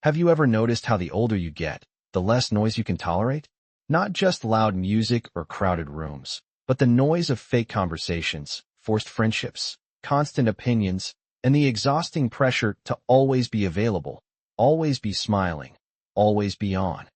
Have you ever noticed how the older you get, the less noise you can tolerate? Not just loud music or crowded rooms, but the noise of fake conversations, forced friendships, constant opinions, and the exhausting pressure to always be available, always be smiling, always be on.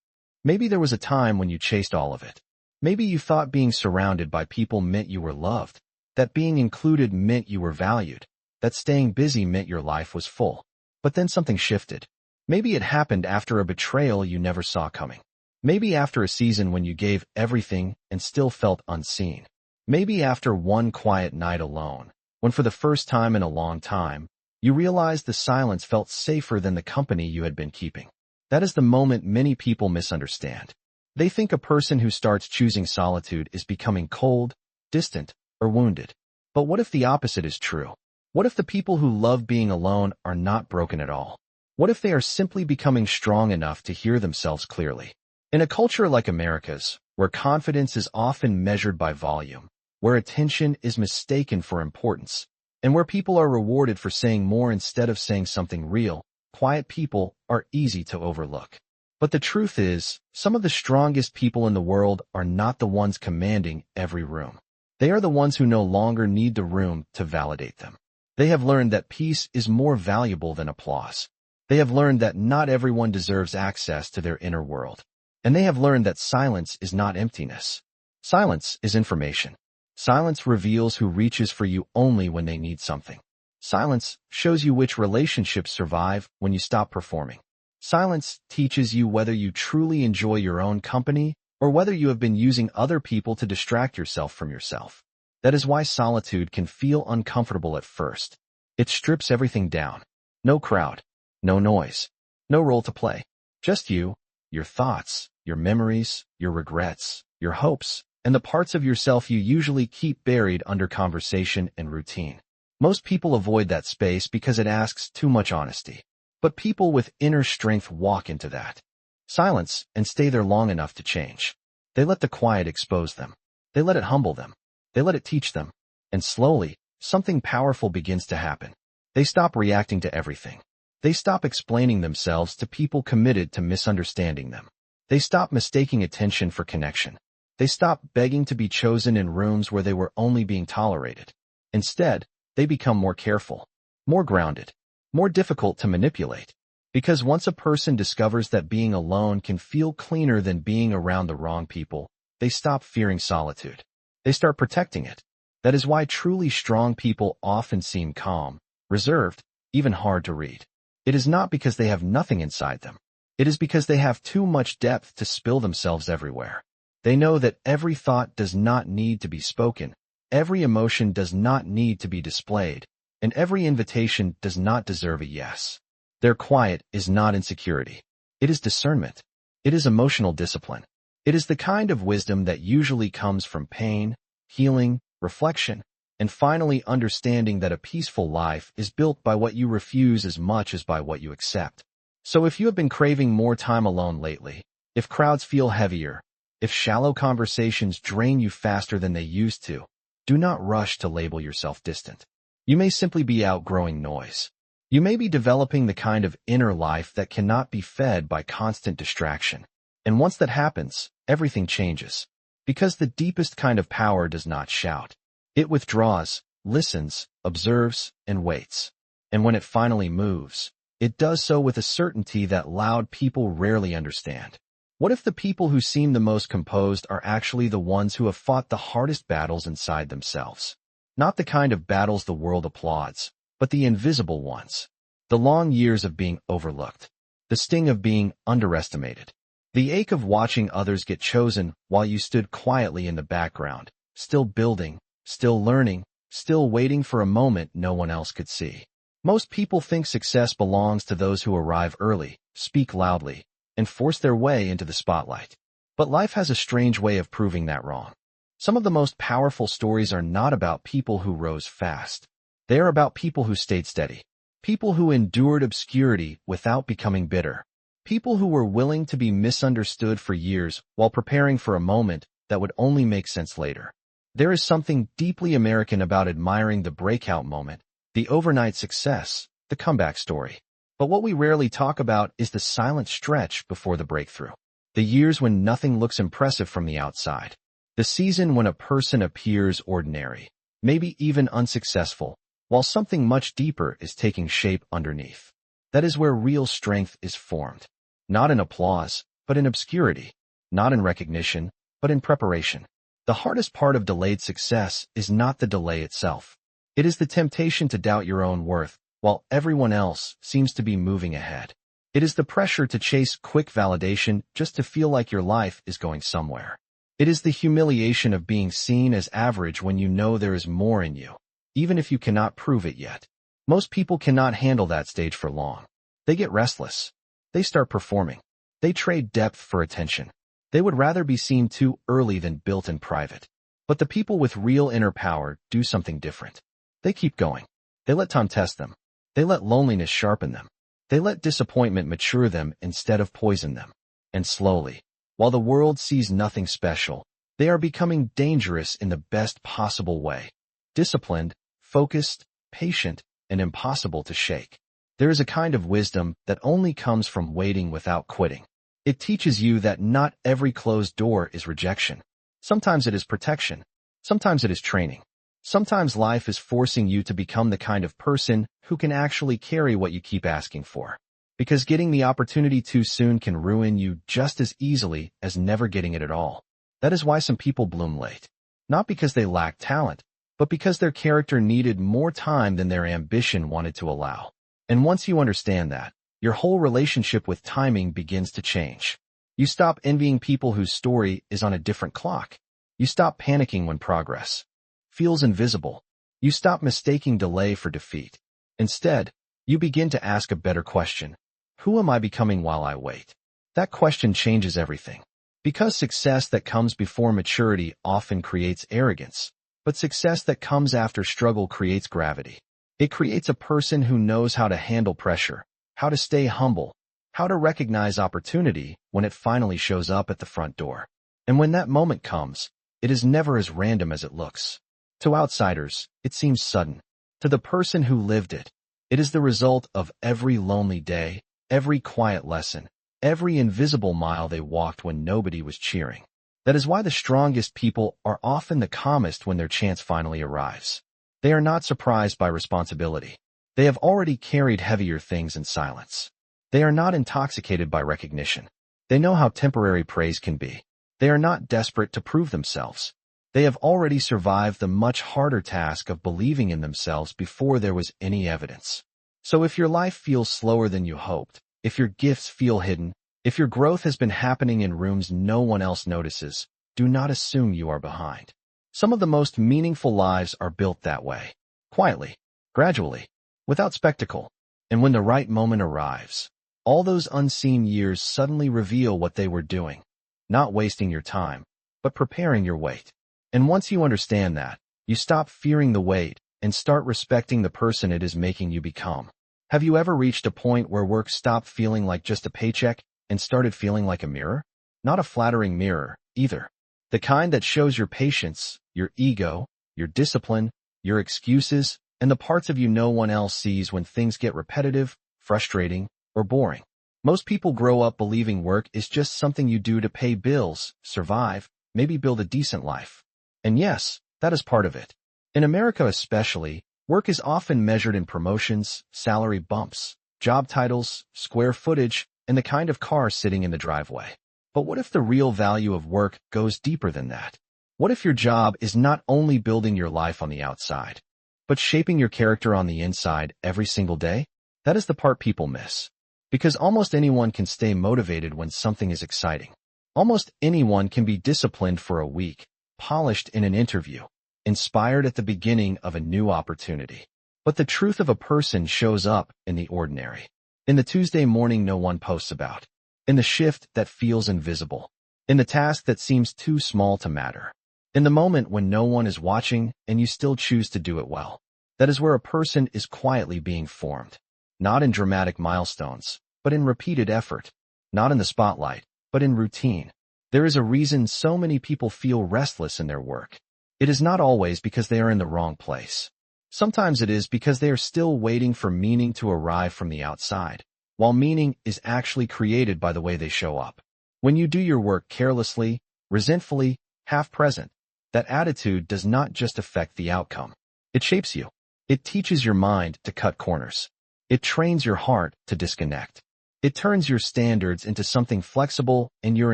Maybe there was a time when you chased all of it. Maybe you thought being surrounded by people meant you were loved, that being included meant you were valued, that staying busy meant your life was full. But then something shifted. Maybe it happened after a betrayal you never saw coming. Maybe after a season when you gave everything and still felt unseen. Maybe after one quiet night alone, when for the first time in a long time, you realized the silence felt safer than the company you had been keeping. That is the moment many people misunderstand. They think a person who starts choosing solitude is becoming cold, distant, or wounded. But what if the opposite is true? What if the people who love being alone are not broken at all? What if they are simply becoming strong enough to hear themselves clearly? In a culture like America's, where confidence is often measured by volume, where attention is mistaken for importance, and where people are rewarded for saying more instead of saying something real, quiet people are easy to overlook. But the truth is, some of the strongest people in the world are not the ones commanding every room. They are the ones who no longer need the room to validate them. They have learned that peace is more valuable than applause. They have learned that not everyone deserves access to their inner world. And they have learned that silence is not emptiness. Silence is information. Silence reveals who reaches for you only when they need something. Silence shows you which relationships survive when you stop performing. Silence teaches you whether you truly enjoy your own company or whether you have been using other people to distract yourself from yourself. That is why solitude can feel uncomfortable at first. It strips everything down. No crowd, no noise, no role to play. Just you, your thoughts, your memories, your regrets, your hopes, and the parts of yourself you usually keep buried under conversation and routine. Most people avoid that space because it asks too much honesty. But people with inner strength walk into that silence and stay there long enough to change. They let the quiet expose them. They let it humble them. They let it teach them. And slowly, something powerful begins to happen. They stop reacting to everything. They stop explaining themselves to people committed to misunderstanding them. They stop mistaking attention for connection. They stop begging to be chosen in rooms where they were only being tolerated. Instead, they become more careful, more grounded, more difficult to manipulate. Because once a person discovers that being alone can feel cleaner than being around the wrong people, they stop fearing solitude. They start protecting it. That is why truly strong people often seem calm, reserved, even hard to read. It is not because they have nothing inside them. It is because they have too much depth to spill themselves everywhere. They know that every thought does not need to be spoken, every emotion does not need to be displayed, and every invitation does not deserve a yes. Their quiet is not insecurity. It is discernment. It is emotional discipline. It is the kind of wisdom that usually comes from pain, healing, reflection, and finally understanding that a peaceful life is built by what you refuse as much as by what you accept. So if you have been craving more time alone lately, if crowds feel heavier, if shallow conversations drain you faster than they used to, do not rush to label yourself distant. You may simply be outgrowing noise. You may be developing the kind of inner life that cannot be fed by constant distraction. And once that happens, everything changes. Because the deepest kind of power does not shout. It withdraws, listens, observes, and waits. And when it finally moves, it does so with a certainty that loud people rarely understand. What if the people who seem the most composed are actually the ones who have fought the hardest battles inside themselves? Not the kind of battles the world applauds, but the invisible ones. The long years of being overlooked. The sting of being underestimated. The ache of watching others get chosen while you stood quietly in the background, still building, still learning, still waiting for a moment no one else could see. Most people think success belongs to those who arrive early, speak loudly, and force their way into the spotlight. But life has a strange way of proving that wrong. Some of the most powerful stories are not about people who rose fast. They are about people who stayed steady. People who endured obscurity without becoming bitter. People who were willing to be misunderstood for years while preparing for a moment that would only make sense later. There is something deeply American about admiring the breakout moment, the overnight success, the comeback story. But what we rarely talk about is the silent stretch before the breakthrough. The years when nothing looks impressive from the outside. The season when a person appears ordinary, maybe even unsuccessful, while something much deeper is taking shape underneath. That is where real strength is formed. Not in applause, but in obscurity. Not in recognition, but in preparation. The hardest part of delayed success is not the delay itself. It is the temptation to doubt your own worth, while everyone else seems to be moving ahead. It is the pressure to chase quick validation just to feel like your life is going somewhere. It is the humiliation of being seen as average when you know there is more in you, even if you cannot prove it yet. Most people cannot handle that stage for long. They get restless. They start performing. They trade depth for attention. They would rather be seen too early than built in private. But the people with real inner power do something different. They keep going. They let time test them. They let loneliness sharpen them. They let disappointment mature them instead of poison them. And slowly, while the world sees nothing special, they are becoming dangerous in the best possible way. Disciplined, focused, patient, and impossible to shake. There is a kind of wisdom that only comes from waiting without quitting. It teaches you that not every closed door is rejection. Sometimes it is protection. Sometimes it is training. Sometimes life is forcing you to become the kind of person who can actually carry what you keep asking for. Because getting the opportunity too soon can ruin you just as easily as never getting it at all. That is why some people bloom late. Not because they lack talent, but because their character needed more time than their ambition wanted to allow. And once you understand that, your whole relationship with timing begins to change. You stop envying people whose story is on a different clock. You stop panicking when progress feels invisible. You stop mistaking delay for defeat. Instead, you begin to ask a better question. Who am I becoming while I wait? That question changes everything. Because success that comes before maturity often creates arrogance, but success that comes after struggle creates gravity. It creates a person who knows how to handle pressure, how to stay humble, how to recognize opportunity when it finally shows up at the front door. And when that moment comes, it is never as random as it looks. To outsiders, it seems sudden. To the person who lived it, it is the result of every lonely day, every quiet lesson, every invisible mile they walked when nobody was cheering. That is why the strongest people are often the calmest when their chance finally arrives. They are not surprised by responsibility. They have already carried heavier things in silence. They are not intoxicated by recognition. They know how temporary praise can be. They are not desperate to prove themselves. They have already survived the much harder task of believing in themselves before there was any evidence. So if your life feels slower than you hoped, if your gifts feel hidden, if your growth has been happening in rooms no one else notices, do not assume you are behind. Some of the most meaningful lives are built that way. Quietly, gradually, without spectacle. And when the right moment arrives, all those unseen years suddenly reveal what they were doing. Not wasting your time, but preparing your wait. And once you understand that, you stop fearing the wait and start respecting the person it is making you become. Have you ever reached a point where work stopped feeling like just a paycheck and started feeling like a mirror? Not a flattering mirror, either. The kind that shows your patience, your ego, your discipline, your excuses, and the parts of you no one else sees when things get repetitive, frustrating, or boring. Most people grow up believing work is just something you do to pay bills, survive, maybe build a decent life. And yes, that is part of it. In America especially, work is often measured in promotions, salary bumps, job titles, square footage, and the kind of car sitting in the driveway. But what if the real value of work goes deeper than that? What if your job is not only building your life on the outside, but shaping your character on the inside every single day? That is the part people miss. Because almost anyone can stay motivated when something is exciting. Almost anyone can be disciplined for a week, polished in an interview, inspired at the beginning of a new opportunity. But the truth of a person shows up in the ordinary. In the Tuesday morning no one posts about. In the shift that feels invisible. In the task that seems too small to matter. In the moment when no one is watching and you still choose to do it well. That is where a person is quietly being formed. Not in dramatic milestones, but in repeated effort. Not in the spotlight, but in routine. There is a reason so many people feel restless in their work. It is not always because they are in the wrong place. Sometimes it is because they are still waiting for meaning to arrive from the outside. while meaning is actually created by the way they show up. When you do your work carelessly, resentfully, half-present, that attitude does not just affect the outcome. It shapes you. It teaches your mind to cut corners. It trains your heart to disconnect. It turns your standards into something flexible and your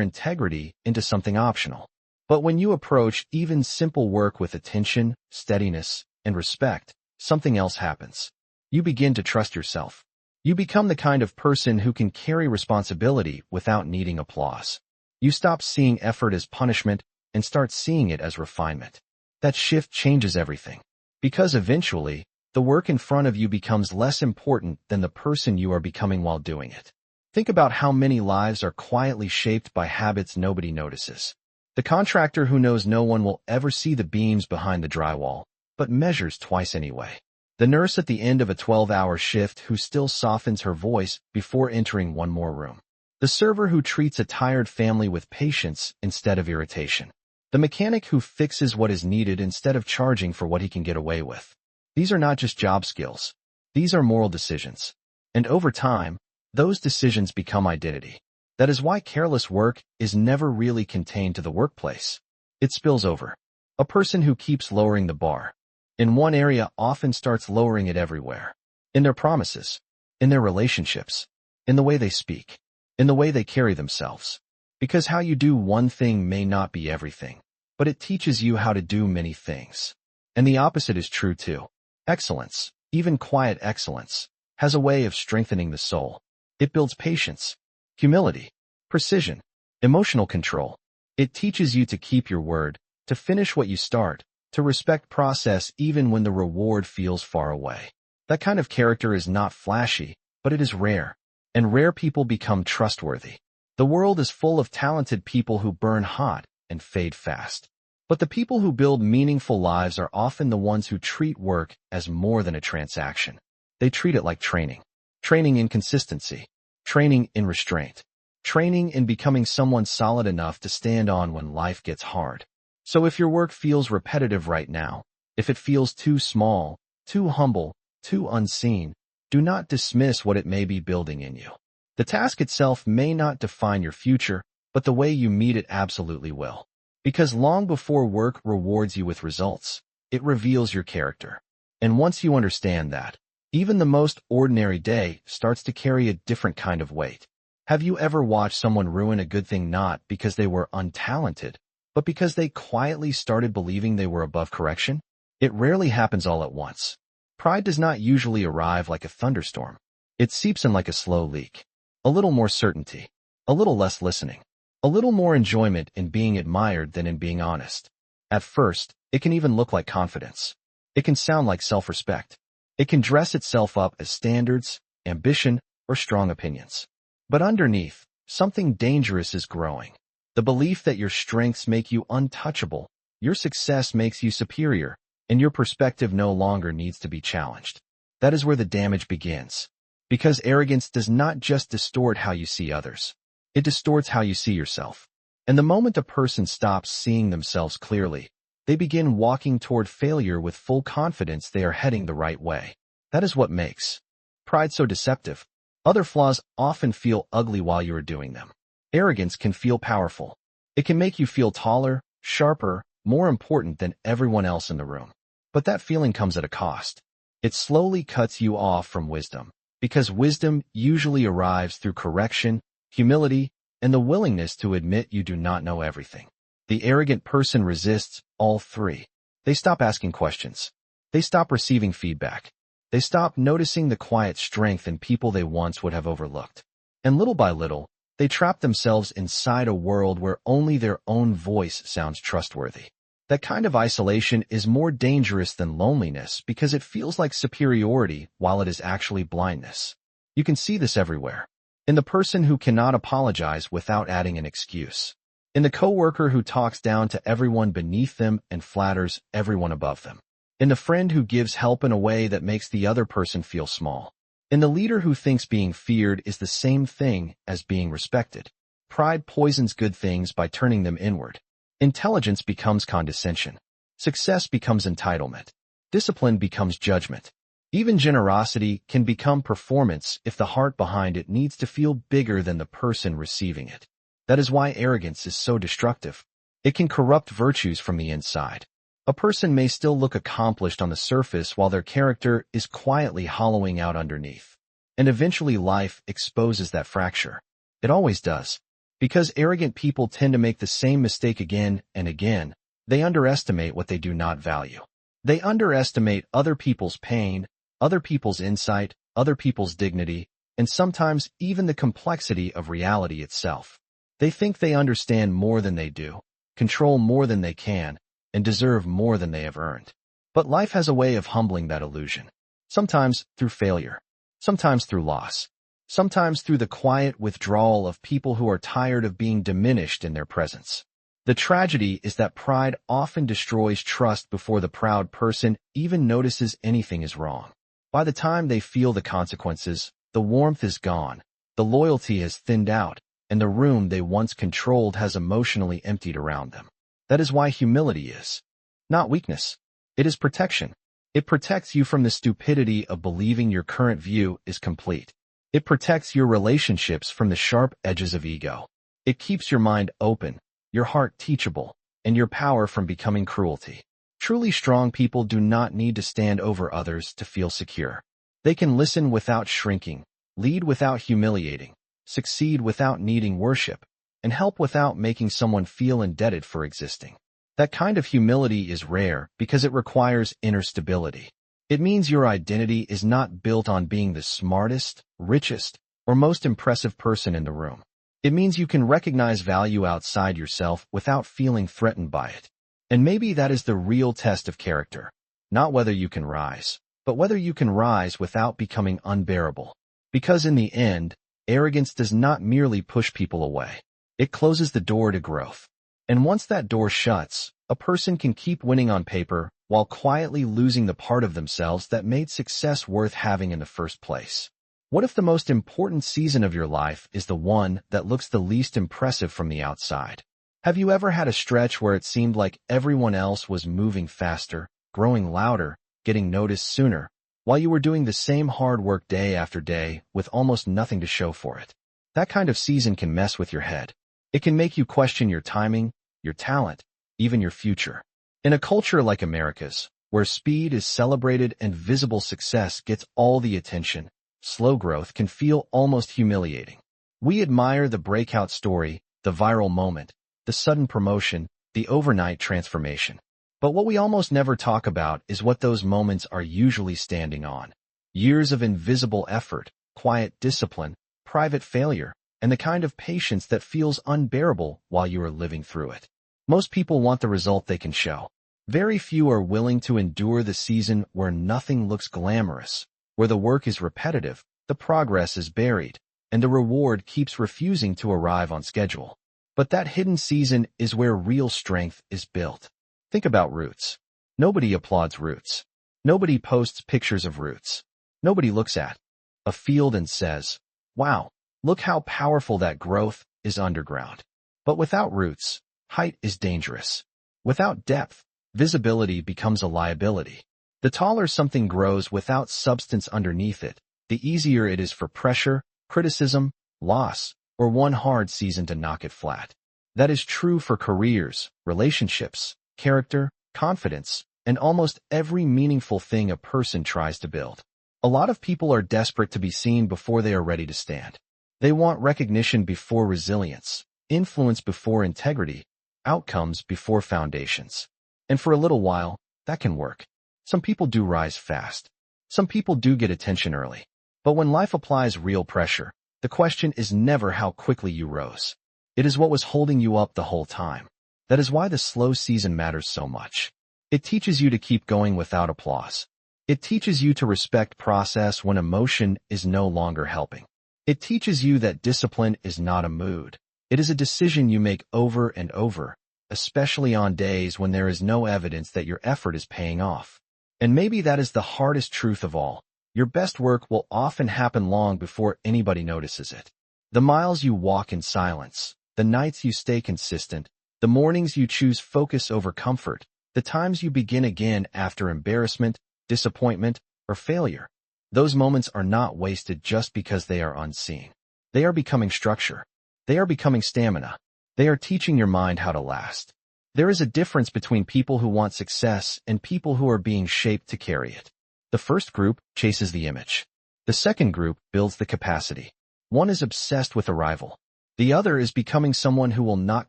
integrity into something optional. But when you approach even simple work with attention, steadiness, and respect, something else happens. You begin to trust yourself. You become the kind of person who can carry responsibility without needing applause. You stop seeing effort as punishment and start seeing it as refinement. That shift changes everything. Because eventually, the work in front of you becomes less important than the person you are becoming while doing it. Think about how many lives are quietly shaped by habits nobody notices. The contractor who knows no one will ever see the beams behind the drywall, but measures twice anyway. The nurse at the end of a 12-hour shift who still softens her voice before entering one more room. The server who treats a tired family with patience instead of irritation. The mechanic who fixes what is needed instead of charging for what he can get away with. These are not just job skills. These are moral decisions. And over time, those decisions become identity. That is why careless work is never really contained to the workplace. It spills over. A person who keeps lowering the bar in one area often starts lowering it everywhere. In their promises, in their relationships, in the way they speak, in the way they carry themselves. Because how you do one thing may not be everything, but it teaches you how to do many things. And the opposite is true too. Excellence, even quiet excellence, has a way of strengthening the soul. It builds patience, humility, precision, emotional control. It teaches you to keep your word, to finish what you start, to respect process even when the reward feels far away. That kind of character is not flashy, but it is rare. And rare people become trustworthy. The world is full of talented people who burn hot and fade fast. But the people who build meaningful lives are often the ones who treat work as more than a transaction. They treat it like training. Training in consistency. Training in restraint. Training in becoming someone solid enough to stand on when life gets hard. So if your work feels repetitive right now, if it feels too small, too humble, too unseen, do not dismiss what it may be building in you. The task itself may not define your future, but the way you meet it absolutely will. Because long before work rewards you with results, it reveals your character. And once you understand that, even the most ordinary day starts to carry a different kind of weight. Have you ever watched someone ruin a good thing not because they were untalented, but because they quietly started believing they were above correction? It rarely happens all at once. Pride does not usually arrive like a thunderstorm. It seeps in like a slow leak. A little more certainty, a little less listening, a little more enjoyment in being admired than in being honest. At first, it can even look like confidence. It can sound like self-respect. It can dress itself up as standards, ambition, or strong opinions. But underneath, something dangerous is growing. The belief that your strengths make you untouchable, your success makes you superior, and your perspective no longer needs to be challenged. That is where the damage begins. Because arrogance does not just distort how you see others. It distorts how you see yourself. And the moment a person stops seeing themselves clearly, they begin walking toward failure with full confidence they are heading the right way. That is what makes pride so deceptive. Other flaws often feel ugly while you are doing them. Arrogance can feel powerful. It can make you feel taller, sharper, more important than everyone else in the room. But that feeling comes at a cost. It slowly cuts you off from wisdom. Because wisdom usually arrives through correction, humility, and the willingness to admit you do not know everything. The arrogant person resists all three. They stop asking questions. They stop receiving feedback. They stop noticing the quiet strength in people they once would have overlooked. And little by little, they trap themselves inside a world where only their own voice sounds trustworthy. That kind of isolation is more dangerous than loneliness because it feels like superiority while it is actually blindness. You can see this everywhere. In the person who cannot apologize without adding an excuse. In the coworker who talks down to everyone beneath them and flatters everyone above them. In the friend who gives help in a way that makes the other person feel small. In the leader who thinks being feared is the same thing as being respected. Pride poisons good things by turning them inward. Intelligence becomes condescension. Success becomes entitlement. Discipline becomes judgment. Even generosity can become performance if the heart behind it needs to feel bigger than the person receiving it. That is why arrogance is so destructive. It can corrupt virtues from the inside. A person may still look accomplished on the surface while their character is quietly hollowing out underneath. And eventually life exposes that fracture. It always does. Because arrogant people tend to make the same mistake again and again, they underestimate what they do not value. They underestimate other people's pain, other people's insight, other people's dignity, and sometimes even the complexity of reality itself. They think they understand more than they do, control more than they can, and deserve more than they have earned. But life has a way of humbling that illusion. Sometimes through failure, sometimes through loss, sometimes through the quiet withdrawal of people who are tired of being diminished in their presence. The tragedy is that pride often destroys trust before the proud person even notices anything is wrong. By the time they feel the consequences, the warmth is gone, the loyalty has thinned out, and the room they once controlled has emotionally emptied around them. That is why humility is not weakness. It is protection. It protects you from the stupidity of believing your current view is complete. It protects your relationships from the sharp edges of ego. It keeps your mind open, your heart teachable, and your power from becoming cruelty. Truly strong people do not need to stand over others to feel secure. They can listen without shrinking, lead without humiliating, succeed without needing worship, and help without making someone feel indebted for existing. That kind of humility is rare because it requires inner stability. It means your identity is not built on being the smartest, richest, or most impressive person in the room. It means you can recognize value outside yourself without feeling threatened by it. And maybe that is the real test of character. Not whether you can rise, but whether you can rise without becoming unbearable. Because in the end, arrogance does not merely push people away. It closes the door to growth. And once that door shuts, a person can keep winning on paper while quietly losing the part of themselves that made success worth having in the first place. What if the most important season of your life is the one that looks the least impressive from the outside? Have you ever had a stretch where it seemed like everyone else was moving faster, growing louder, getting noticed sooner, while you were doing the same hard work day after day with almost nothing to show for it? That kind of season can mess with your head. It can make you question your timing, your talent, even your future. In a culture like America's, where speed is celebrated and visible success gets all the attention, slow growth can feel almost humiliating. We admire the breakout story, the viral moment, the sudden promotion, the overnight transformation. But what we almost never talk about is what those moments are usually standing on. Years of invisible effort, quiet discipline, private failure, and the kind of patience that feels unbearable while you are living through it. Most people want the result they can show. Very few are willing to endure the season where nothing looks glamorous, where the work is repetitive, the progress is buried, and the reward keeps refusing to arrive on schedule. But that hidden season is where real strength is built. Think about roots. Nobody applauds roots. Nobody posts pictures of roots. Nobody looks at a field and says, "Wow, look how powerful that growth is underground." But without roots, height is dangerous. Without depth, visibility becomes a liability. The taller something grows without substance underneath it, the easier it is for pressure, criticism, loss, or one hard season to knock it flat. That is true for careers, relationships, character, confidence, and almost every meaningful thing a person tries to build. A lot of people are desperate to be seen before they are ready to stand. They want recognition before resilience, influence before integrity, outcomes before foundations. And for a little while, that can work. Some people do rise fast. Some people do get attention early. But when life applies real pressure, the question is never how quickly you rose. It is what was holding you up the whole time. That is why the slow season matters so much. It teaches you to keep going without applause. It teaches you to respect process when emotion is no longer helping. It teaches you that discipline is not a mood. It is a decision you make over and over, especially on days when there is no evidence that your effort is paying off. And maybe that is the hardest truth of all. Your best work will often happen long before anybody notices it. The miles you walk in silence, the nights you stay consistent, the mornings you choose focus over comfort, the times you begin again after embarrassment, disappointment, or failure. Those moments are not wasted just because they are unseen. They are becoming structure. They are becoming stamina. They are teaching your mind how to last. There is a difference between people who want success and people who are being shaped to carry it. The first group chases the image. The second group builds the capacity. One is obsessed with arrival. The other is becoming someone who will not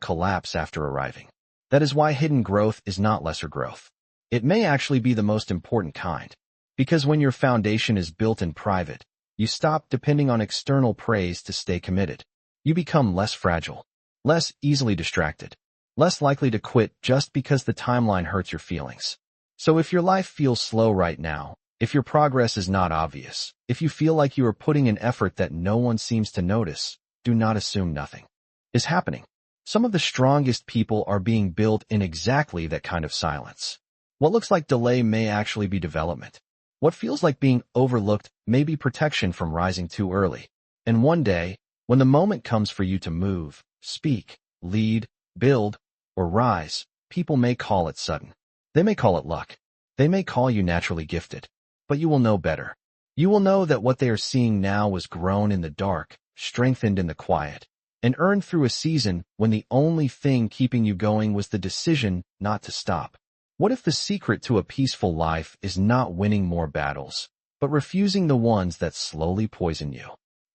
collapse after arriving. That is why hidden growth is not lesser growth. It may actually be the most important kind. Because when your foundation is built in private, you stop depending on external praise to stay committed. You become less fragile, less easily distracted, less likely to quit just because the timeline hurts your feelings. So if your life feels slow right now, if your progress is not obvious, if you feel like you are putting in effort that no one seems to notice, do not assume nothing is happening. Some of the strongest people are being built in exactly that kind of silence. What looks like delay may actually be development. What feels like being overlooked may be protection from rising too early. And one day, when the moment comes for you to move, speak, lead, build, or rise, people may call it sudden. They may call it luck. They may call you naturally gifted. But you will know better. You will know that what they are seeing now was grown in the dark, strengthened in the quiet, and earned through a season when the only thing keeping you going was the decision not to stop. What if the secret to a peaceful life is not winning more battles, but refusing the ones that slowly poison you?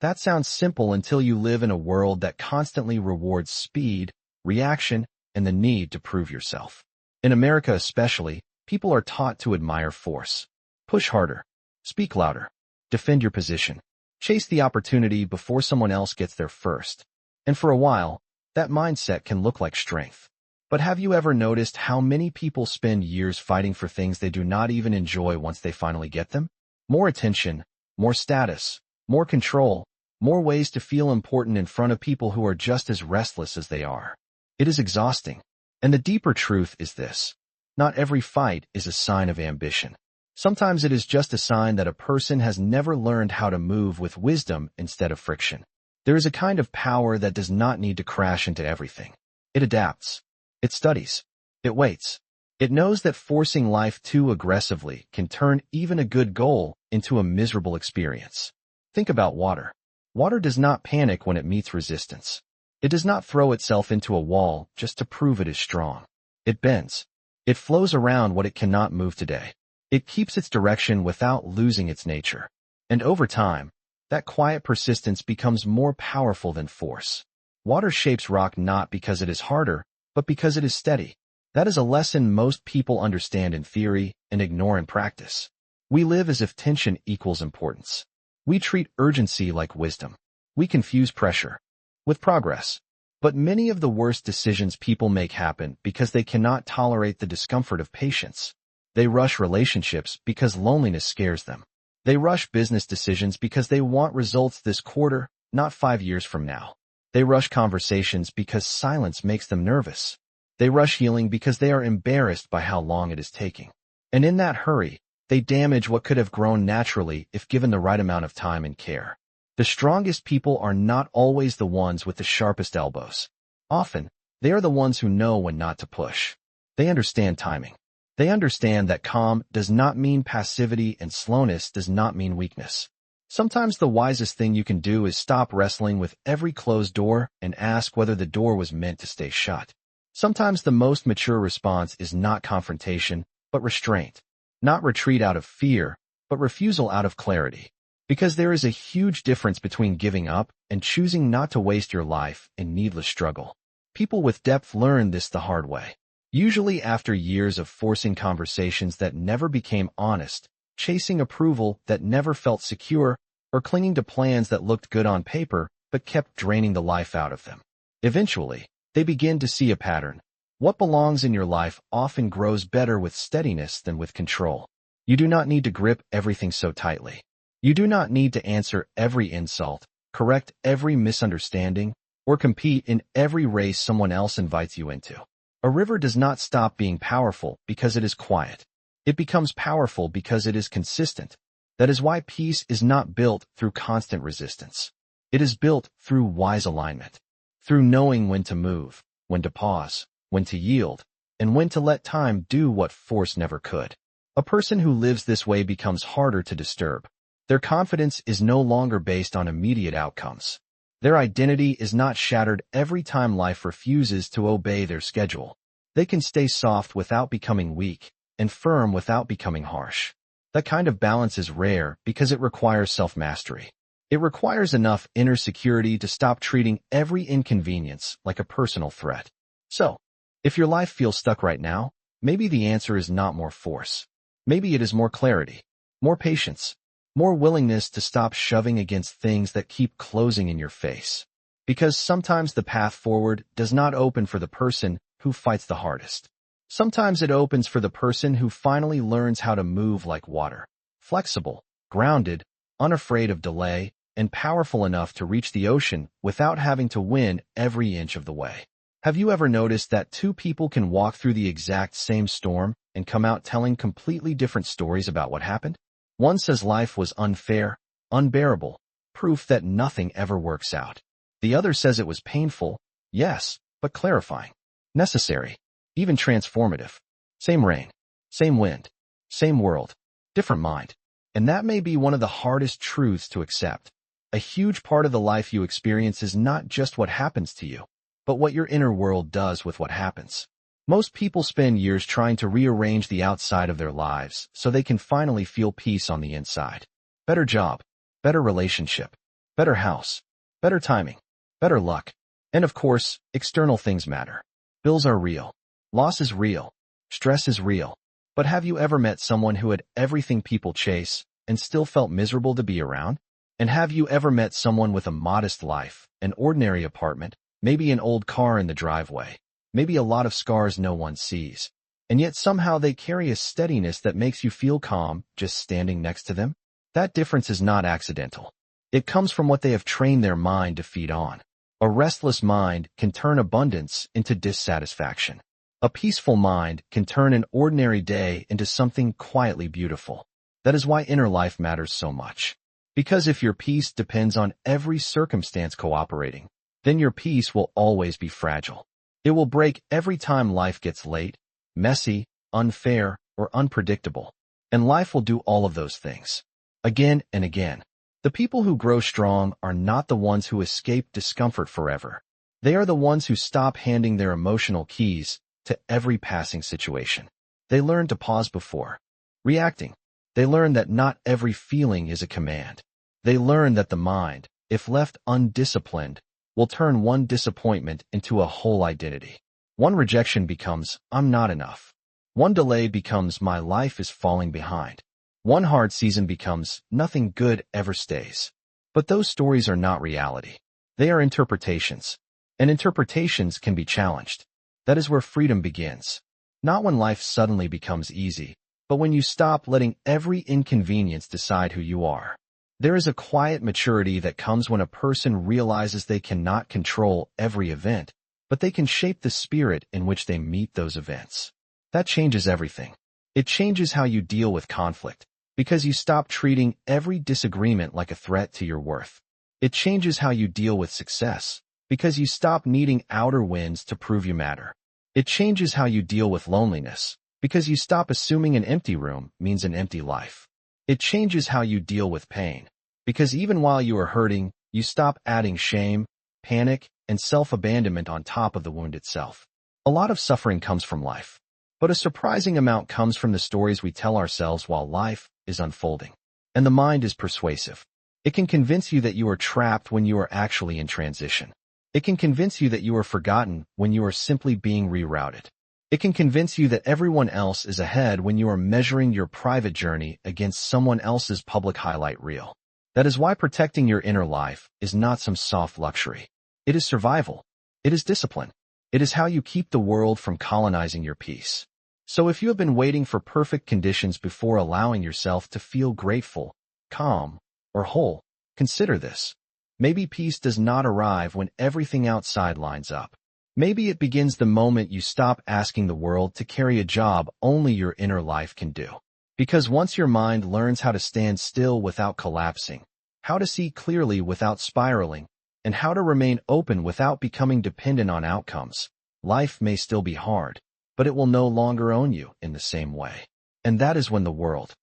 That sounds simple until you live in a world that constantly rewards speed, reaction, and the need to prove yourself. In America especially, people are taught to admire force. Push harder. Speak louder. Defend your position. Chase the opportunity before someone else gets there first. And for a while, that mindset can look like strength. But have you ever noticed how many people spend years fighting for things they do not even enjoy once they finally get them? More attention, more status, more control, more ways to feel important in front of people who are just as restless as they are. It is exhausting. And the deeper truth is this: not every fight is a sign of ambition. Sometimes it is just a sign that a person has never learned how to move with wisdom instead of friction. There is a kind of power that does not need to crash into everything. It adapts. It studies. It waits. It knows that forcing life too aggressively can turn even a good goal into a miserable experience. Think about water. Water does not panic when it meets resistance. It does not throw itself into a wall just to prove it is strong. It bends. It flows around what it cannot move today. It keeps its direction without losing its nature. And over time, that quiet persistence becomes more powerful than force. Water shapes rock not because it is harder, but because it is steady. That is a lesson most people understand in theory and ignore in practice. We live as if tension equals importance. We treat urgency like wisdom. We confuse pressure with progress. But many of the worst decisions people make happen because they cannot tolerate the discomfort of patience. They rush relationships because loneliness scares them. They rush business decisions because they want results this quarter, not 5 years from now. They rush conversations because silence makes them nervous. They rush healing because they are embarrassed by how long it is taking. And in that hurry, they damage what could have grown naturally if given the right amount of time and care. The strongest people are not always the ones with the sharpest elbows. Often, they are the ones who know when not to push. They understand timing. They understand that calm does not mean passivity and slowness does not mean weakness. Sometimes the wisest thing you can do is stop wrestling with every closed door and ask whether the door was meant to stay shut. Sometimes the most mature response is not confrontation, but restraint. Not retreat out of fear, but refusal out of clarity. Because there is a huge difference between giving up and choosing not to waste your life in needless struggle. People with depth learn this the hard way. Usually after years of forcing conversations that never became honest, chasing approval that never felt secure, or clinging to plans that looked good on paper but kept draining the life out of them. Eventually, they begin to see a pattern. What belongs in your life often grows better with steadiness than with control. You do not need to grip everything so tightly. You do not need to answer every insult, correct every misunderstanding, or compete in every race someone else invites you into. A river does not stop being powerful because it is quiet. It becomes powerful because it is consistent. That is why peace is not built through constant resistance. It is built through wise alignment, through knowing when to move, when to pause, when to yield, and when to let time do what force never could. A person who lives this way becomes harder to disturb. Their confidence is no longer based on immediate outcomes. Their identity is not shattered every time life refuses to obey their schedule. They can stay soft without becoming weak, and firm without becoming harsh. That kind of balance is rare because it requires self-mastery. It requires enough inner security to stop treating every inconvenience like a personal threat. So, if your life feels stuck right now, maybe the answer is not more force. Maybe it is more clarity, more patience, more willingness to stop shoving against things that keep closing in your face. Because sometimes the path forward does not open for the person who fights the hardest. Sometimes it opens for the person who finally learns how to move like water, flexible, grounded, unafraid of delay, and powerful enough to reach the ocean without having to win every inch of the way. Have you ever noticed that two people can walk through the exact same storm and come out telling completely different stories about what happened? One says life was unfair, unbearable, proof that nothing ever works out. The other says it was painful, yes, but clarifying, necessary, even transformative. Same rain, same wind, same world, different mind. And that may be one of the hardest truths to accept. A huge part of the life you experience is not just what happens to you, but what your inner world does with what happens. Most people spend years trying to rearrange the outside of their lives so they can finally feel peace on the inside. Better job, better relationship, better house, better timing, better luck. And of course, external things matter. Bills are real. Loss is real. Stress is real. But have you ever met someone who had everything people chase and still felt miserable to be around? And have you ever met someone with a modest life, an ordinary apartment, maybe an old car in the driveway, maybe a lot of scars no one sees, and yet somehow they carry a steadiness that makes you feel calm just standing next to them? That difference is not accidental. It comes from what they have trained their mind to feed on. A restless mind can turn abundance into dissatisfaction. A peaceful mind can turn an ordinary day into something quietly beautiful. That is why inner life matters so much. Because if your peace depends on every circumstance cooperating, then your peace will always be fragile. It will break every time life gets late, messy, unfair, or unpredictable. And life will do all of those things. Again and again. The people who grow strong are not the ones who escape discomfort forever. They are the ones who stop handing their emotional keys to every passing situation. They learn to pause before reacting. They learn that not every feeling is a command. They learn that the mind, if left undisciplined, will turn one disappointment into a whole identity. One rejection becomes, I'm not enough. One delay becomes, my life is falling behind. One hard season becomes, nothing good ever stays. But those stories are not reality. They are interpretations. And interpretations can be challenged. That is where freedom begins. Not when life suddenly becomes easy, but when you stop letting every inconvenience decide who you are. There is a quiet maturity that comes when a person realizes they cannot control every event, but they can shape the spirit in which they meet those events. That changes everything. It changes how you deal with conflict, because you stop treating every disagreement like a threat to your worth. It changes how you deal with success, because you stop needing outer wins to prove you matter. It changes how you deal with loneliness, because you stop assuming an empty room means an empty life. It changes how you deal with pain, because even while you are hurting, you stop adding shame, panic, and self-abandonment on top of the wound itself. A lot of suffering comes from life, but a surprising amount comes from the stories we tell ourselves while life is unfolding. And the mind is persuasive. It can convince you that you are trapped when you are actually in transition. It can convince you that you are forgotten when you are simply being rerouted. It can convince you that everyone else is ahead when you are measuring your private journey against someone else's public highlight reel. That is why protecting your inner life is not some soft luxury. It is survival. It is discipline. It is how you keep the world from colonizing your peace. So if you have been waiting for perfect conditions before allowing yourself to feel grateful, calm, or whole, consider this. Maybe peace does not arrive when everything outside lines up. Maybe it begins the moment you stop asking the world to carry a job only your inner life can do. Because once your mind learns how to stand still without collapsing, how to see clearly without spiraling, and how to remain open without becoming dependent on outcomes, life may still be hard, but it will no longer own you in the same way. And that is when the world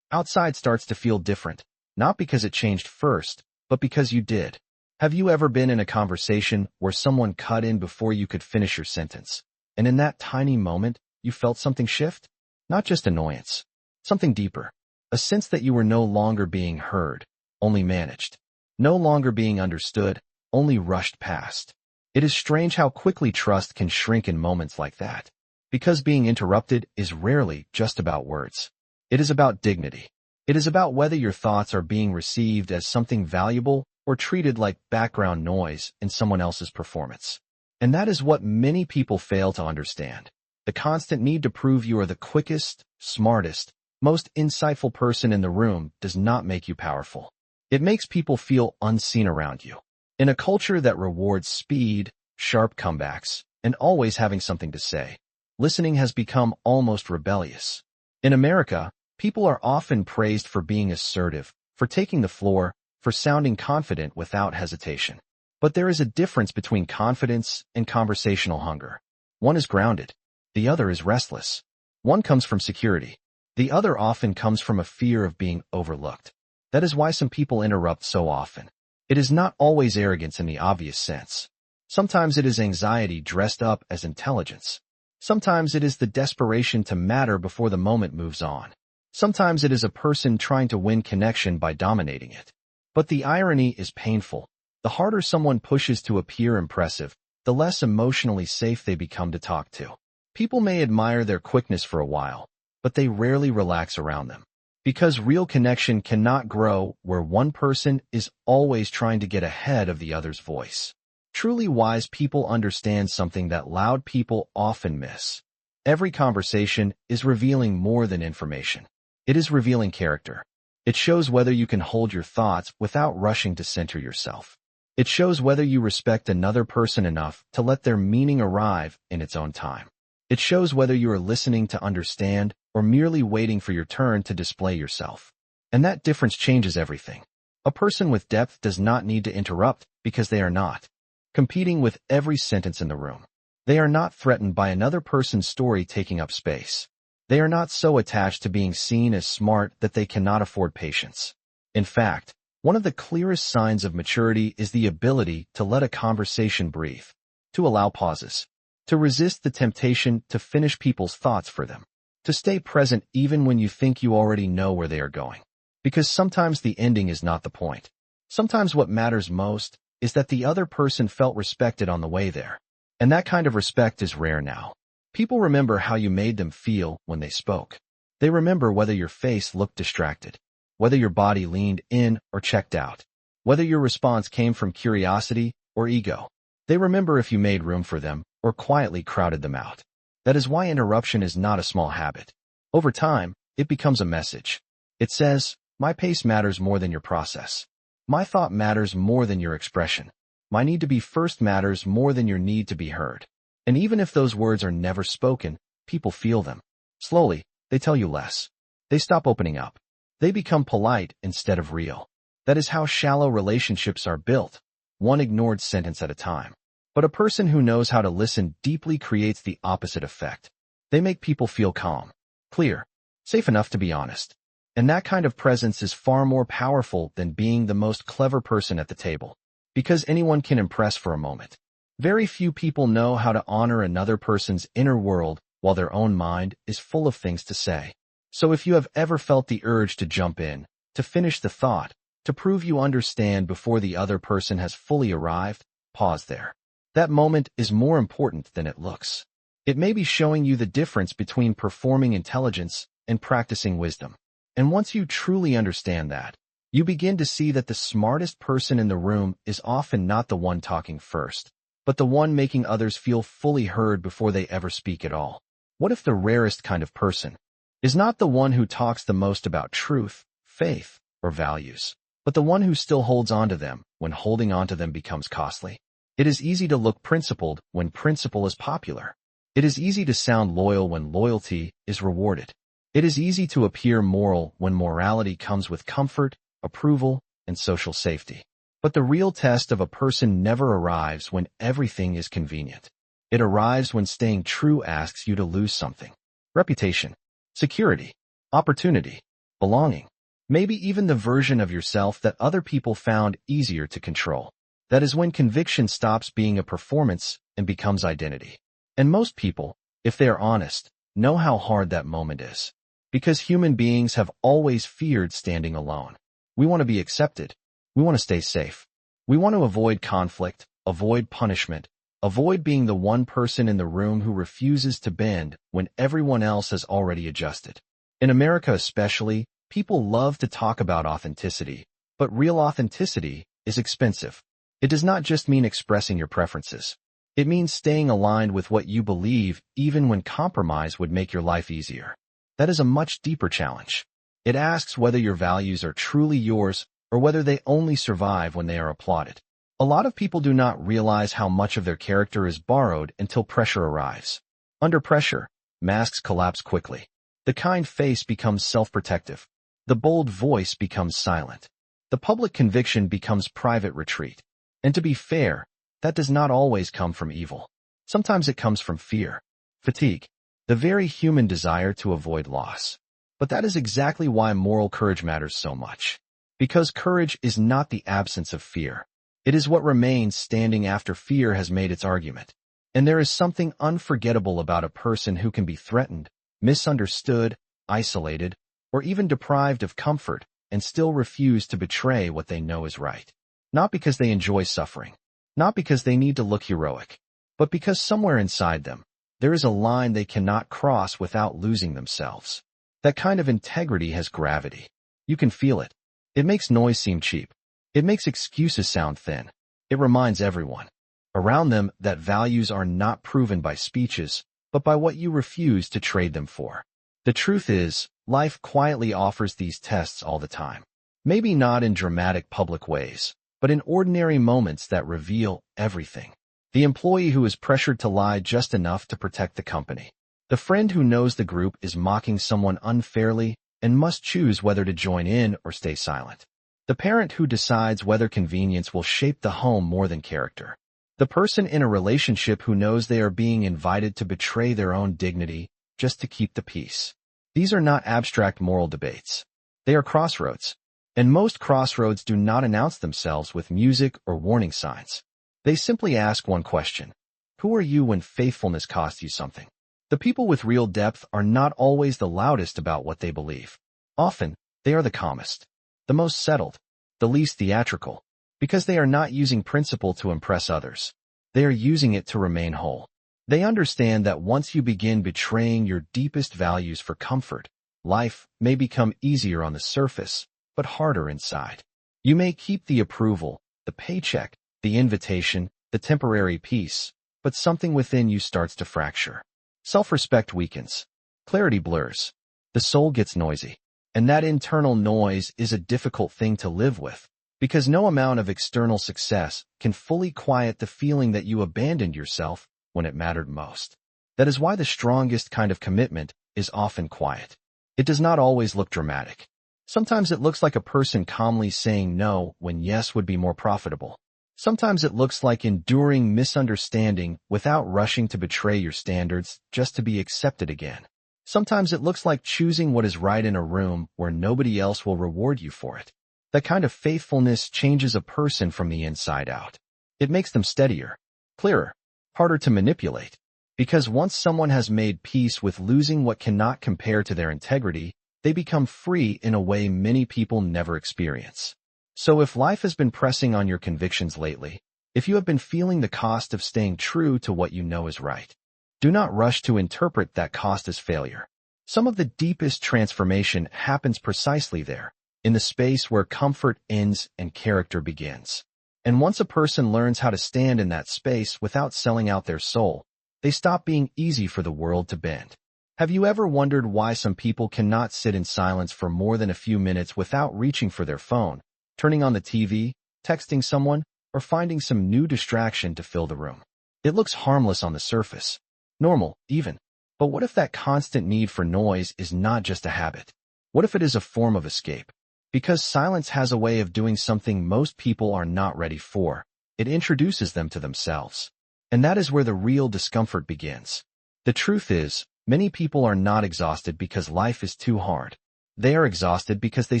outside starts to feel different, not because it changed first, but because you did. Have you ever been in a conversation where someone cut in before you could finish your sentence? And in that tiny moment, you felt something shift? Not just annoyance. Something deeper. A sense that you were no longer being heard, only managed. No longer being understood, only rushed past. It is strange how quickly trust can shrink in moments like that. Because being interrupted is rarely just about words. It is about dignity. It is about whether your thoughts are being received as something valuable or treated like background noise in someone else's performance. And that is what many people fail to understand. The constant need to prove you are the quickest, smartest, most insightful person in the room does not make you powerful. It makes people feel unseen around you. In a culture that rewards speed, sharp comebacks, and always having something to say, listening has become almost rebellious. In America, people are often praised for being assertive, for taking the floor, for sounding confident without hesitation. But there is a difference between confidence and conversational hunger. One is grounded. The other is restless. One comes from security. The other often comes from a fear of being overlooked. That is why some people interrupt so often. It is not always arrogance in the obvious sense. Sometimes it is anxiety dressed up as intelligence. Sometimes it is the desperation to matter before the moment moves on. Sometimes it is a person trying to win connection by dominating it. But the irony is painful. The harder someone pushes to appear impressive, the less emotionally safe they become to talk to. People may admire their quickness for a while, but they rarely relax around them. Because real connection cannot grow where one person is always trying to get ahead of the other's voice. Truly wise people understand something that loud people often miss. Every conversation is revealing more than information. It is revealing character. It shows whether you can hold your thoughts without rushing to center yourself. It shows whether you respect another person enough to let their meaning arrive in its own time. It shows whether you are listening to understand or merely waiting for your turn to display yourself. And that difference changes everything. A person with depth does not need to interrupt because they are not competing with every sentence in the room. They are not threatened by another person's story taking up space. They are not so attached to being seen as smart that they cannot afford patience. In fact, one of the clearest signs of maturity is the ability to let a conversation breathe, to allow pauses, to resist the temptation to finish people's thoughts for them, to stay present even when you think you already know where they are going. Because sometimes the ending is not the point. Sometimes what matters most is that the other person felt respected on the way there. And that kind of respect is rare now. People remember how you made them feel when they spoke. They remember whether your face looked distracted, whether your body leaned in or checked out, whether your response came from curiosity or ego. They remember if you made room for them or quietly crowded them out. That is why interruption is not a small habit. Over time, it becomes a message. It says, my pace matters more than your process. My thought matters more than your expression. My need to be first matters more than your need to be heard. And even if those words are never spoken, people feel them. Slowly, they tell you less. They stop opening up. They become polite instead of real. That is how shallow relationships are built, one ignored sentence at a time. But a person who knows how to listen deeply creates the opposite effect. They make people feel calm, clear, safe enough to be honest. And that kind of presence is far more powerful than being the most clever person at the table. Because anyone can impress for a moment. Very few people know how to honor another person's inner world while their own mind is full of things to say. So if you have ever felt the urge to jump in, to finish the thought, to prove you understand before the other person has fully arrived, pause there. That moment is more important than it looks. It may be showing you the difference between performing intelligence and practicing wisdom. And once you truly understand that, you begin to see that the smartest person in the room is often not the one talking first, but the one making others feel fully heard before they ever speak at all. What if the rarest kind of person is not the one who talks the most about truth, faith, or values, but the one who still holds on to them when holding on to them becomes costly? It is easy to look principled when principle is popular. It is easy to sound loyal when loyalty is rewarded. It is easy to appear moral when morality comes with comfort, approval, and social safety. But the real test of a person never arrives when everything is convenient. It arrives when staying true asks you to lose something. Reputation, security, opportunity, belonging, maybe even the version of yourself that other people found easier to control. That is when conviction stops being a performance and becomes identity. And most people, if they are honest, know how hard that moment is. Because human beings have always feared standing alone. We want to be accepted. We want to stay safe. We want to avoid conflict, avoid punishment, avoid being the one person in the room who refuses to bend when everyone else has already adjusted. In America especially, people love to talk about authenticity, but real authenticity is expensive. It does not just mean expressing your preferences. It means staying aligned with what you believe even when compromise would make your life easier. That is a much deeper challenge. It asks whether your values are truly yours or whether they only survive when they are applauded. A lot of people do not realize how much of their character is borrowed until pressure arrives. Under pressure, masks collapse quickly. The kind face becomes self-protective. The bold voice becomes silent. The public conviction becomes private retreat. And to be fair, that does not always come from evil. Sometimes it comes from fear, fatigue, the very human desire to avoid loss. But that is exactly why moral courage matters so much. Because courage is not the absence of fear. It is what remains standing after fear has made its argument. And there is something unforgettable about a person who can be threatened, misunderstood, isolated, or even deprived of comfort and still refuse to betray what they know is right. Not because they enjoy suffering, not because they need to look heroic, but because somewhere inside them, there is a line they cannot cross without losing themselves. That kind of integrity has gravity. You can feel it. It makes noise seem cheap. It makes excuses sound thin. It reminds everyone around them that values are not proven by speeches, but by what you refuse to trade them for. The truth is, life quietly offers these tests all the time. Maybe not in dramatic public ways, but in ordinary moments that reveal everything. The employee who is pressured to lie just enough to protect the company. The friend who knows the group is mocking someone unfairly and must choose whether to join in or stay silent. The parent who decides whether convenience will shape the home more than character. The person in a relationship who knows they are being invited to betray their own dignity just to keep the peace. These are not abstract moral debates. They are crossroads. And most crossroads do not announce themselves with music or warning signs. They simply ask one question. Who are you when faithfulness costs you something? The people with real depth are not always the loudest about what they believe. Often, they are the calmest, the most settled, the least theatrical, because they are not using principle to impress others. They are using it to remain whole. They understand that once you begin betraying your deepest values for comfort, life may become easier on the surface, but harder inside. You may keep the approval, the paycheck, the invitation, the temporary peace, but something within you starts to fracture. Self-respect weakens. Clarity blurs. The soul gets noisy. And that internal noise is a difficult thing to live with, because no amount of external success can fully quiet the feeling that you abandoned yourself when it mattered most. That is why the strongest kind of commitment is often quiet. It does not always look dramatic. Sometimes it looks like a person calmly saying no when yes would be more profitable. Sometimes it looks like enduring misunderstanding without rushing to betray your standards just to be accepted again. Sometimes it looks like choosing what is right in a room where nobody else will reward you for it. That kind of faithfulness changes a person from the inside out. It makes them steadier, clearer, harder to manipulate. Because once someone has made peace with losing what cannot compare to their integrity, they become free in a way many people never experience. So if life has been pressing on your convictions lately, if you have been feeling the cost of staying true to what you know is right, do not rush to interpret that cost as failure. Some of the deepest transformation happens precisely there, in the space where comfort ends and character begins. And once a person learns how to stand in that space without selling out their soul, they stop being easy for the world to bend. Have you ever wondered why some people cannot sit in silence for more than a few minutes without reaching for their phone, turning on the TV, texting someone, or finding some new distraction to fill the room? It looks harmless on the surface. Normal, even. But what if that constant need for noise is not just a habit? What if it is a form of escape? Because silence has a way of doing something most people are not ready for. It introduces them to themselves. And that is where the real discomfort begins. The truth is, many people are not exhausted because life is too hard. They are exhausted because they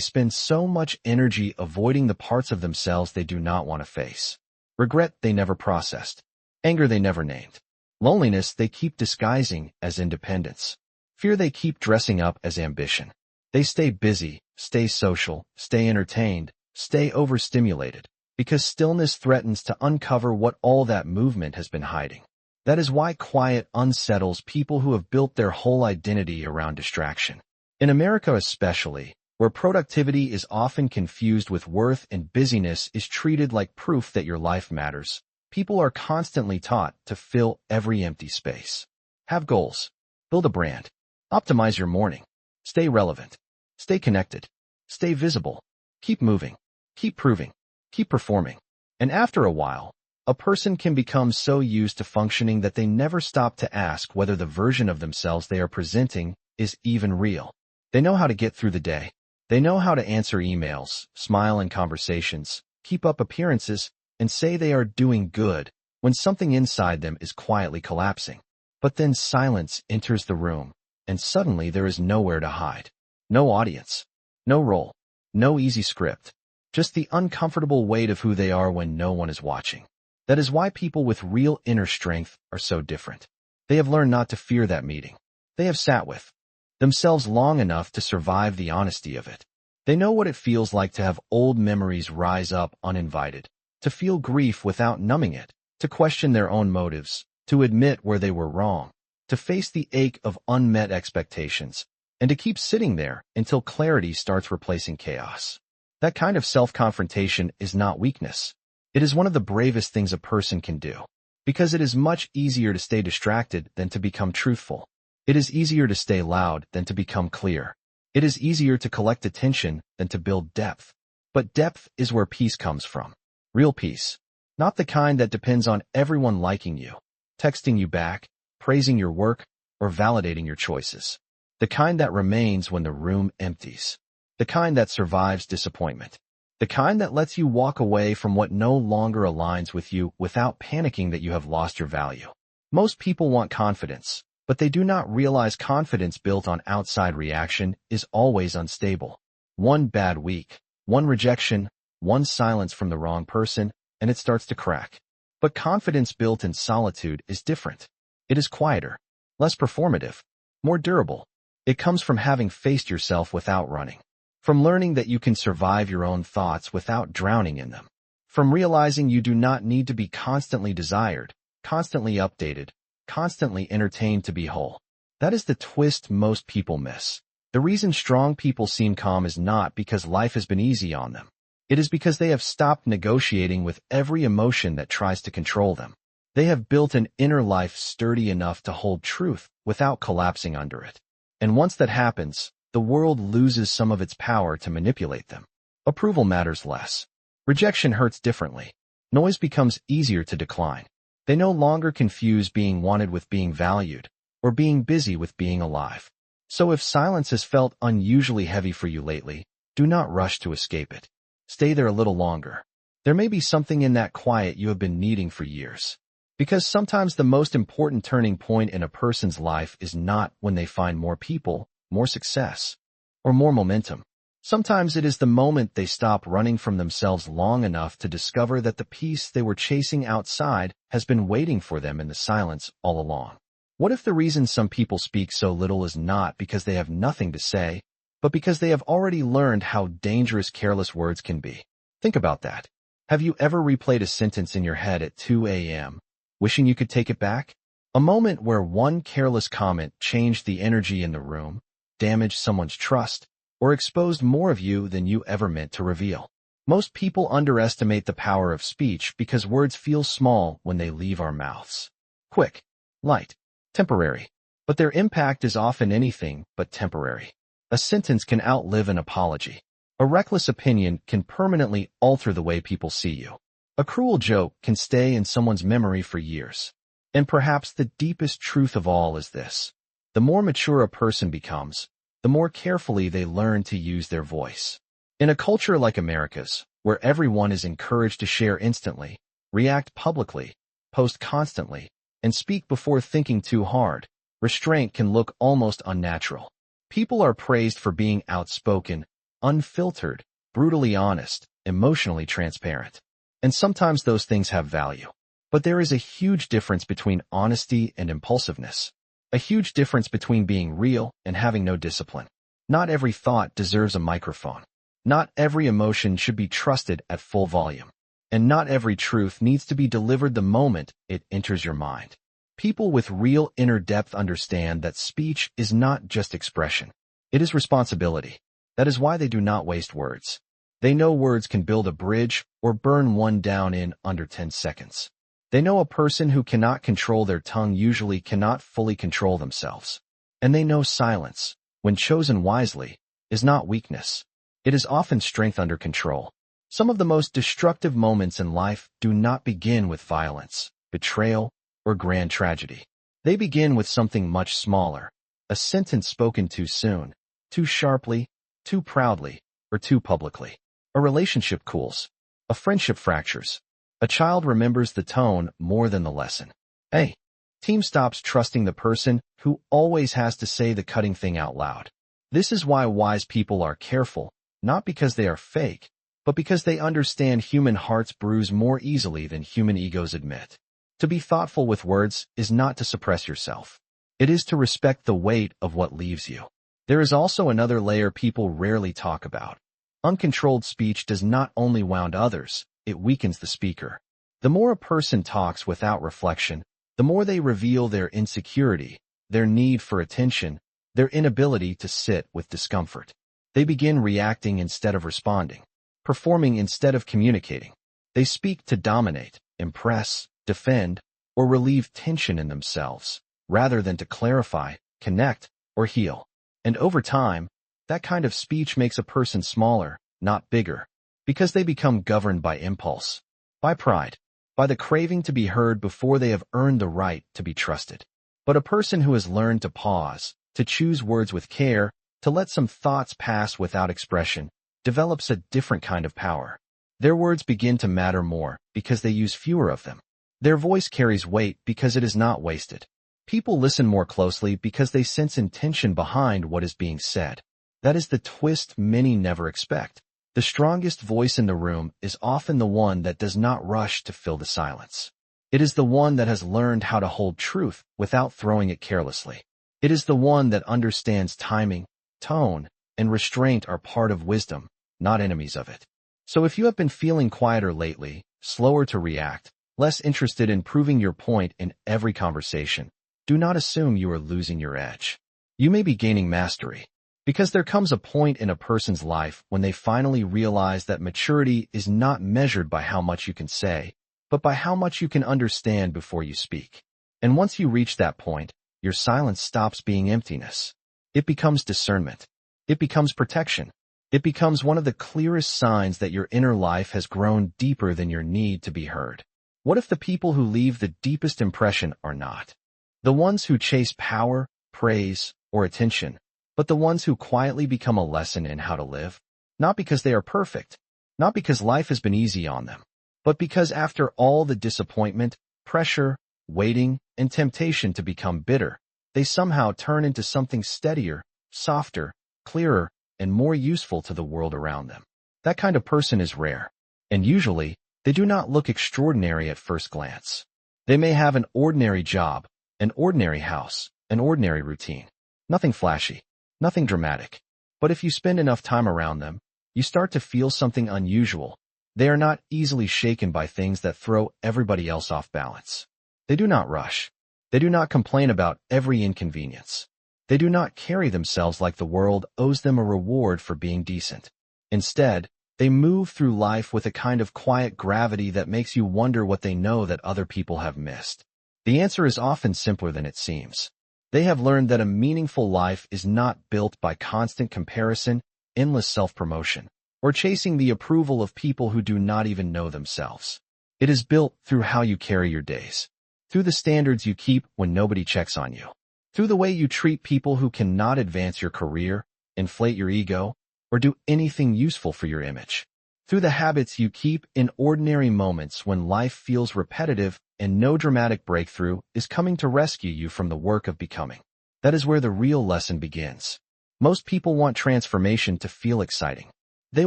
spend so much energy avoiding the parts of themselves they do not want to face. Regret they never processed. Anger they never named. Loneliness they keep disguising as independence. Fear they keep dressing up as ambition. They stay busy, stay social, stay entertained, stay overstimulated, because stillness threatens to uncover what all that movement has been hiding. That is why quiet unsettles people who have built their whole identity around distraction. In America especially, where productivity is often confused with worth and busyness is treated like proof that your life matters, people are constantly taught to fill every empty space. Have goals. Build a brand. Optimize your morning. Stay relevant. Stay connected. Stay visible. Keep moving. Keep proving. Keep performing. And after a while, a person can become so used to functioning that they never stop to ask whether the version of themselves they are presenting is even real. They know how to get through the day. They know how to answer emails, smile in conversations, keep up appearances, and say they are doing good when something inside them is quietly collapsing. But then silence enters the room, and suddenly there is nowhere to hide. No audience. No role. No easy script. Just the uncomfortable weight of who they are when no one is watching. That is why people with real inner strength are so different. They have learned not to fear that meeting. They have sat with themselves long enough to survive the honesty of it. They know what it feels like to have old memories rise up uninvited, to feel grief without numbing it, to question their own motives, to admit where they were wrong, to face the ache of unmet expectations, and to keep sitting there until clarity starts replacing chaos. That kind of self-confrontation is not weakness. It is one of the bravest things a person can do, because it is much easier to stay distracted than to become truthful. It is easier to stay loud than to become clear. It is easier to collect attention than to build depth. But depth is where peace comes from. Real peace. Not the kind that depends on everyone liking you, texting you back, praising your work, or validating your choices. The kind that remains when the room empties. The kind that survives disappointment. The kind that lets you walk away from what no longer aligns with you without panicking that you have lost your value. Most people want confidence, but they do not realize confidence built on outside reaction is always unstable. One bad week, one rejection, one silence from the wrong person, and it starts to crack. But confidence built in solitude is different. It is quieter, less performative, more durable. It comes from having faced yourself without running. From learning that you can survive your own thoughts without drowning in them. From realizing you do not need to be constantly desired, constantly updated, constantly entertained to be whole. That is the twist most people miss. The reason strong people seem calm is not because life has been easy on them. It is because they have stopped negotiating with every emotion that tries to control them. They have built an inner life sturdy enough to hold truth without collapsing under it. And once that happens, the world loses some of its power to manipulate them. Approval matters less. Rejection hurts differently. Noise becomes easier to decline. They no longer confuse being wanted with being valued, or being busy with being alive. So if silence has felt unusually heavy for you lately, do not rush to escape it. Stay there a little longer. There may be something in that quiet you have been needing for years. Because sometimes the most important turning point in a person's life is not when they find more people, more success, or more momentum. Sometimes it is the moment they stop running from themselves long enough to discover that the peace they were chasing outside has been waiting for them in the silence all along. What if the reason some people speak so little is not because they have nothing to say, but because they have already learned how dangerous careless words can be? Think about that. Have you ever replayed a sentence in your head at 2 a.m., wishing you could take it back? A moment where one careless comment changed the energy in the room, damaged someone's trust, or exposed more of you than you ever meant to reveal. Most people underestimate the power of speech because words feel small when they leave our mouths. Quick, light, temporary. But their impact is often anything but temporary. A sentence can outlive an apology. A reckless opinion can permanently alter the way people see you. A cruel joke can stay in someone's memory for years. And perhaps the deepest truth of all is this. The more mature a person becomes, the more carefully they learn to use their voice. In a culture like America's, where everyone is encouraged to share instantly, react publicly, post constantly, and speak before thinking too hard, restraint can look almost unnatural. People are praised for being outspoken, unfiltered, brutally honest, emotionally transparent. And sometimes those things have value. But there is a huge difference between honesty and impulsiveness. A huge difference between being real and having no discipline. Not every thought deserves a microphone. Not every emotion should be trusted at full volume. And not every truth needs to be delivered the moment it enters your mind. People with real inner depth understand that speech is not just expression. It is responsibility. That is why they do not waste words. They know words can build a bridge or burn one down in under 10 seconds. They know a person who cannot control their tongue usually cannot fully control themselves. And they know silence, when chosen wisely, is not weakness. It is often strength under control. Some of the most destructive moments in life do not begin with violence, betrayal, or grand tragedy. They begin with something much smaller, a sentence spoken too soon, too sharply, too proudly, or too publicly. A relationship cools. A friendship fractures. A child remembers the tone more than the lesson. A team stops trusting the person who always has to say the cutting thing out loud. This is why wise people are careful, not because they are fake, but because they understand human hearts bruise more easily than human egos admit. To be thoughtful with words is not to suppress yourself. It is to respect the weight of what leaves you. There is also another layer people rarely talk about. Uncontrolled speech does not only wound others, it weakens the speaker. The more a person talks without reflection, the more they reveal their insecurity, their need for attention, their inability to sit with discomfort. They begin reacting instead of responding, performing instead of communicating. They speak to dominate, impress, defend, or relieve tension in themselves, rather than to clarify, connect, or heal. And over time, that kind of speech makes a person smaller, not bigger, because they become governed by impulse, by pride, by the craving to be heard before they have earned the right to be trusted. But a person who has learned to pause, to choose words with care, to let some thoughts pass without expression, develops a different kind of power. Their words begin to matter more because they use fewer of them. Their voice carries weight because it is not wasted. People listen more closely because they sense intention behind what is being said. That is the twist many never expect. The strongest voice in the room is often the one that does not rush to fill the silence. It is the one that has learned how to hold truth without throwing it carelessly. It is the one that understands timing, tone, and restraint are part of wisdom, not enemies of it. So if you have been feeling quieter lately, slower to react, less interested in proving your point in every conversation, do not assume you are losing your edge. You may be gaining mastery, because there comes a point in a person's life when they finally realize that maturity is not measured by how much you can say, but by how much you can understand before you speak. And once you reach that point, your silence stops being emptiness. It becomes discernment. It becomes protection. It becomes one of the clearest signs that your inner life has grown deeper than your need to be heard. What if the people who leave the deepest impression are not the ones who chase power, praise, or attention, but the ones who quietly become a lesson in how to live? Not because they are perfect, not because life has been easy on them, but because after all the disappointment, pressure, waiting, and temptation to become bitter, they somehow turn into something steadier, softer, clearer, and more useful to the world around them. That kind of person is rare, and usually, they do not look extraordinary at first glance. They may have an ordinary job, an ordinary house, an ordinary routine. Nothing flashy, nothing dramatic. But if you spend enough time around them, you start to feel something unusual. They are not easily shaken by things that throw everybody else off balance. They do not rush. They do not complain about every inconvenience. They do not carry themselves like the world owes them a reward for being decent. Instead, they move through life with a kind of quiet gravity that makes you wonder what they know that other people have missed. The answer is often simpler than it seems. They have learned that a meaningful life is not built by constant comparison, endless self-promotion, or chasing the approval of people who do not even know themselves. It is built through how you carry your days, through the standards you keep when nobody checks on you, through the way you treat people who cannot advance your career, inflate your ego, or do anything useful for your image, through the habits you keep in ordinary moments when life feels repetitive and no dramatic breakthrough is coming to rescue you from the work of becoming. That is where the real lesson begins. Most people want transformation to feel exciting. They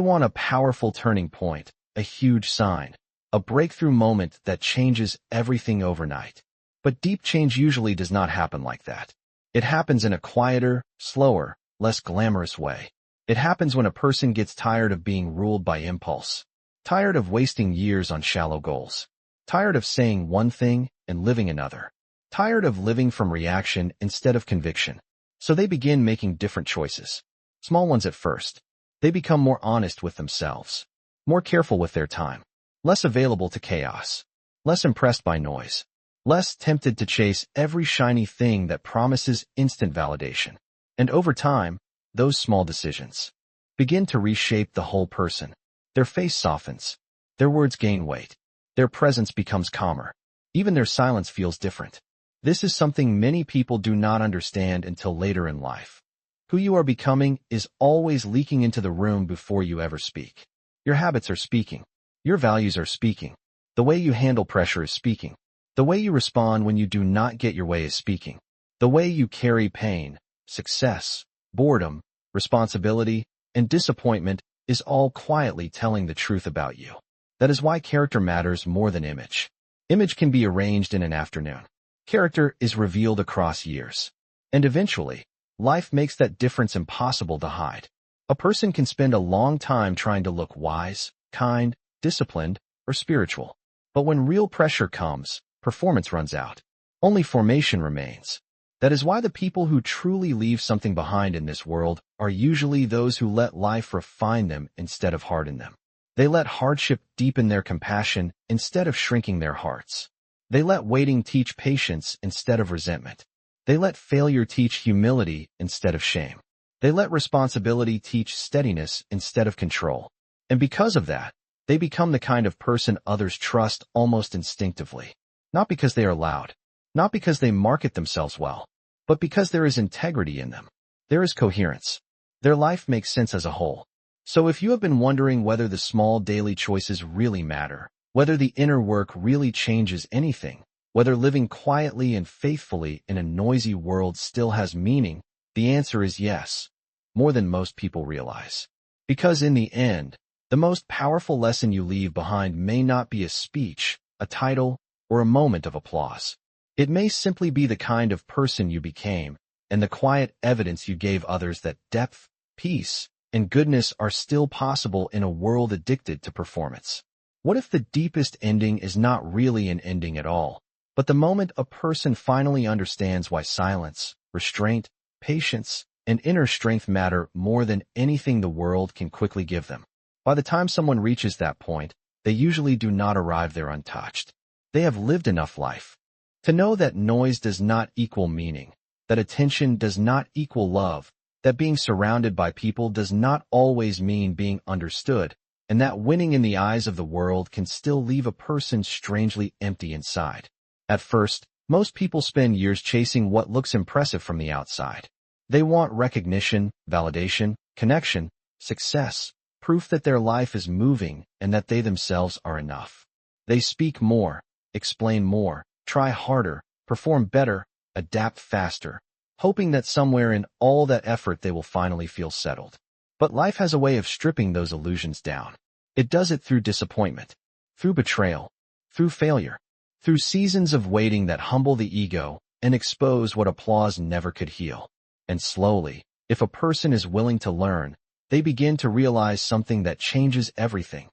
want a powerful turning point, a huge sign, a breakthrough moment that changes everything overnight. But deep change usually does not happen like that. It happens in a quieter, slower, less glamorous way. It happens when a person gets tired of being ruled by impulse, tired of wasting years on shallow goals, tired of saying one thing and living another, tired of living from reaction instead of conviction. So they begin making different choices. Small ones at first. They become more honest with themselves, more careful with their time, less available to chaos, less impressed by noise, less tempted to chase every shiny thing that promises instant validation. And over time, those small decisions begin to reshape the whole person. Their face softens, their words gain weight, their presence becomes calmer, even their silence feels different. This is something many people do not understand until later in life. Who you are becoming is always leaking into the room before you ever speak. Your habits are speaking. Your values are speaking. The way you handle pressure is speaking. The way you respond when you do not get your way is speaking. The way you carry pain, success, boredom, responsibility, and disappointment is all quietly telling the truth about you. That is why character matters more than image. Image can be arranged in an afternoon. Character is revealed across years. And eventually, life makes that difference impossible to hide. A person can spend a long time trying to look wise, kind, disciplined, or spiritual. But when real pressure comes, performance runs out. Only formation remains. That is why the people who truly leave something behind in this world are usually those who let life refine them instead of harden them. They let hardship deepen their compassion instead of shrinking their hearts. They let waiting teach patience instead of resentment. They let failure teach humility instead of shame. They let responsibility teach steadiness instead of control. And because of that, they become the kind of person others trust almost instinctively. Not because they are loud, not because they market themselves well, but because there is integrity in them. There is coherence. Their life makes sense as a whole. So if you have been wondering whether the small daily choices really matter, whether the inner work really changes anything, whether living quietly and faithfully in a noisy world still has meaning, the answer is yes, more than most people realize. Because in the end, the most powerful lesson you leave behind may not be a speech, a title, or a moment of applause. It may simply be the kind of person you became, and the quiet evidence you gave others that depth, peace, and goodness are still possible in a world addicted to performance. What if the deepest ending is not really an ending at all, but the moment a person finally understands why silence, restraint, patience, and inner strength matter more than anything the world can quickly give them? By the time someone reaches that point, they usually do not arrive there untouched. They have lived enough life to know that noise does not equal meaning, that attention does not equal love, that being surrounded by people does not always mean being understood, and that winning in the eyes of the world can still leave a person strangely empty inside. At first, most people spend years chasing what looks impressive from the outside. They want recognition, validation, connection, success, proof that their life is moving and that they themselves are enough. They speak more, explain more, try harder, perform better, adapt faster, hoping that somewhere in all that effort they will finally feel settled. But life has a way of stripping those illusions down. It does it through disappointment, through betrayal, through failure, through seasons of waiting that humble the ego and expose what applause never could heal. And slowly, if a person is willing to learn, they begin to realize something that changes everything.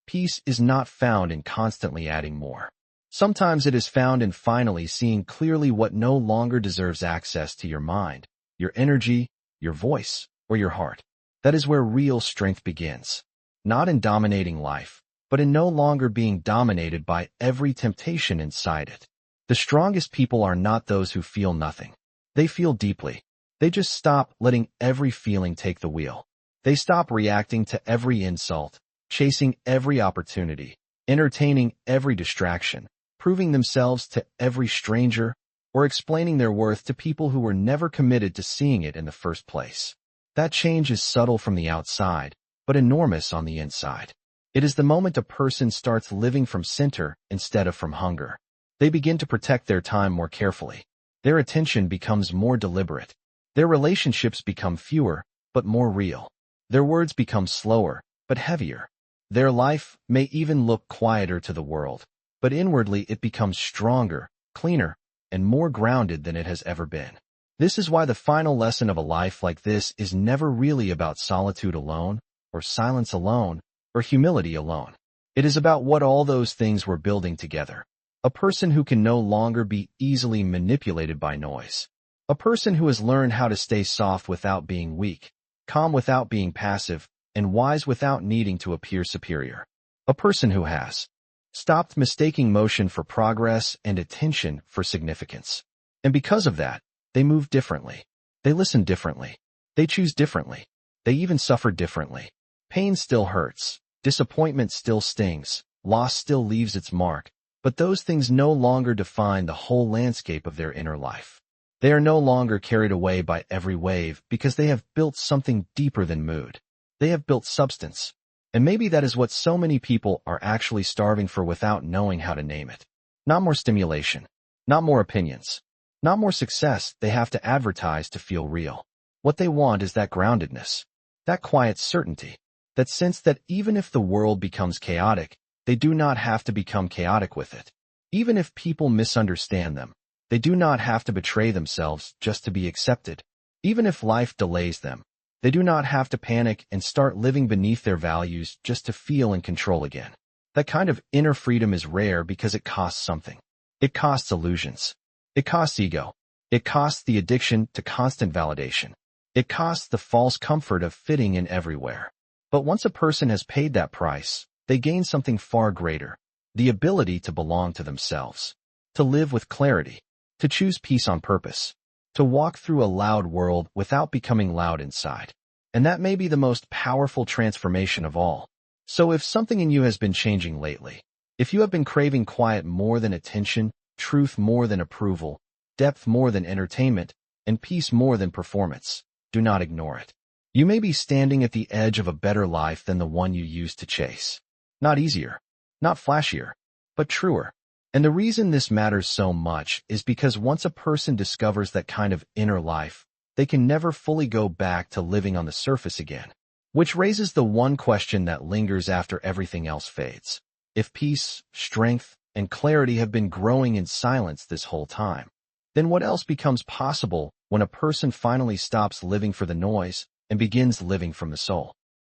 Peace is not found in constantly adding more. Sometimes it is found in finally seeing clearly what no longer deserves access to your mind, your energy, your voice, or your heart. That is where real strength begins. Not in dominating life, but in no longer being dominated by every temptation inside it. The strongest people are not those who feel nothing. They feel deeply. They just stop letting every feeling take the wheel. They stop reacting to every insult, chasing every opportunity, entertaining every distraction, proving themselves to every stranger, or explaining their worth to people who were never committed to seeing it in the first place. That change is subtle from the outside, but enormous on the inside. It is the moment a person starts living from center instead of from hunger. They begin to protect their time more carefully. Their attention becomes more deliberate. Their relationships become fewer, but more real. Their words become slower, but heavier. Their life may even look quieter to the world, but inwardly it becomes stronger, cleaner, and more grounded than it has ever been. This is why the final lesson of a life like this is never really about solitude alone, or silence alone, or humility alone. It is about what all those things were building together. A person who can no longer be easily manipulated by noise. A person who has learned how to stay soft without being weak, calm without being passive, and wise without needing to appear superior. A person who has stopped mistaking motion for progress and attention for significance. And because of that, they move differently. They listen differently. They choose differently. They even suffer differently. Pain still hurts. Disappointment still stings. Loss still leaves its mark. But those things no longer define the whole landscape of their inner life. They are no longer carried away by every wave because they have built something deeper than mood. They have built substance. And maybe that is what so many people are actually starving for without knowing how to name it. Not more stimulation. Not more opinions. Not more success they have to advertise to feel real. What they want is that groundedness. That quiet certainty. That sense that even if the world becomes chaotic, they do not have to become chaotic with it. Even if people misunderstand them, they do not have to betray themselves just to be accepted. Even if life delays them, they do not have to panic and start living beneath their values just to feel in control again. That kind of inner freedom is rare because it costs something. It costs illusions. It costs ego. It costs the addiction to constant validation. It costs the false comfort of fitting in everywhere. But once a person has paid that price, they gain something far greater, the ability to belong to themselves, to live with clarity, to choose peace on purpose, to walk through a loud world without becoming loud inside. And that may be the most powerful transformation of all. So if something in you has been changing lately, if you have been craving quiet more than attention, truth more than approval, depth more than entertainment, and peace more than performance, do not ignore it. You may be standing at the edge of a better life than the one you used to chase. Not easier, not flashier, but truer. And the reason this matters so much is because once a person discovers that kind of inner life, they can never fully go back to living on the surface again. Which raises the one question that lingers after everything else fades. If peace, strength, and clarity have been growing in silence this whole time, then what else becomes possible when a person finally stops living for the noise and begins living from the soul?